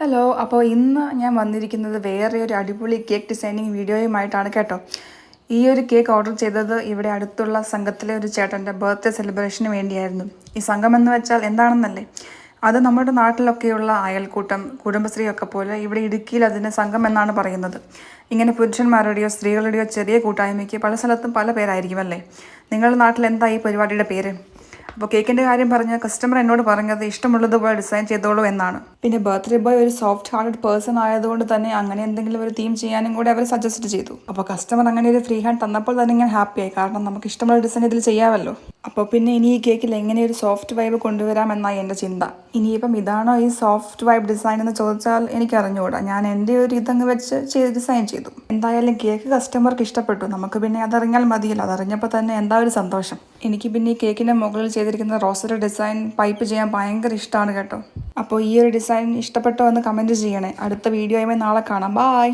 Hello. അപ്പോൾ ഇന്ന് ഞാൻ വന്നിരിക്കുന്നത് വേറെ ഒരു അടിപൊളി കേക്ക് ഡിസൈനിങ് വീഡിയോയുമായിട്ടാണ് കേട്ടോ. ഈ ഒരു കേക്ക് ഓർഡർ ചെയ്തത് ഇവിടെ അടുത്തുള്ള സംഘത്തിലെ ഒരു ചേട്ടൻ്റെ ബർത്ത്ഡേ സെലിബ്രേഷന് വേണ്ടിയായിരുന്നു. ഈ സംഘം എന്ന് വെച്ചാൽ എന്താണെന്നല്ലേ, അത് നമ്മുടെ നാട്ടിലൊക്കെയുള്ള അയൽക്കൂട്ടം, കുടുംബശ്രീയൊക്കെ പോലെ ഇവിടെ ഇടുക്കിയിൽ അതിന് സംഘം എന്നാണ് പറയുന്നത്. ഇങ്ങനെ പുരുഷന്മാരുടെയോ സ്ത്രീകളുടെയോ ചെറിയ കൂട്ടായ്മയ്ക്ക് പല സ്ഥലത്തും പല പേരായിരിക്കും അല്ലേ. നിങ്ങളുടെ നാട്ടിൽ എന്താ ഈ പരിപാടിയുടെ പേര്? അപ്പോൾ കേക്കിൻ്റെ കാര്യം പറഞ്ഞ കസ്റ്റമർ എന്നോട് പറഞ്ഞത് ഇഷ്ടമുള്ളതുപോലെ ഡിസൈൻ ചെയ്തോളൂ എന്നാണ്. പിന്നെ ബർത്ത്ഡേ ബോയ് ഒരു സോഫ്റ്റ് ഹാർട്ടഡ് പേഴ്സൺ ആയതുകൊണ്ട് തന്നെ അങ്ങനെ എന്തെങ്കിലും ഒരു തീം ചെയ്യാനും കൂടെ അവർ സജസ്റ്റ് ചെയ്തു. അപ്പോൾ കസ്റ്റമർ അങ്ങനെ ഒരു ഫ്രീ ഹാൻഡ് തന്നപ്പോൾ തന്നെ ഞാൻ ഹാപ്പിയായി, കാരണം നമുക്ക് ഇഷ്ടമുള്ള ഡിസൈൻ ഇതിൽ ചെയ്യാമല്ലോ. അപ്പോൾ പിന്നെ ഇനി ഈ കേക്കിൽ എങ്ങനെ ഒരു സോഫ്റ്റ് വൈബ് കൊണ്ടുവരാം എന്നായി എൻ്റെ ചിന്ത. ഇനിയിപ്പം ഇതാണോ ഈ സോഫ്റ്റ് വൈബ് ഡിസൈൻ എന്ന് ചോദിച്ചാൽ എനിക്ക് അറിഞ്ഞുകൂടാ. ഞാൻ എൻ്റെ ഒരു ഇതങ്ങ് വെച്ച് ഡിസൈൻ ചെയ്തു. എന്തായാലും കേക്ക് കസ്റ്റമർക്ക് ഇഷ്ടപ്പെട്ടു. നമുക്ക് പിന്നെ അതറിഞ്ഞാൽ മതിയല്ലോ. അതറിഞ്ഞപ്പോൾ തന്നെ എന്താ ഒരു സന്തോഷം. എനിക്ക് പിന്നെ ഈ കേക്കിൻ്റെ മുകളിൽ ചെയ്തിരിക്കുന്ന റോസറി ഡിസൈൻ പൈപ്പ് ചെയ്യാൻ ഭയങ്കര ഇഷ്ടമാണ് കേട്ടോ. അപ്പോൾ ഈ ഒരു ഡിസൈൻ ഇഷ്ടപ്പെട്ടോ എന്ന് കമൻറ്റ് ചെയ്യണേ. അടുത്ത വീഡിയോയുമായി നാളെ കാണാം. ബായ്.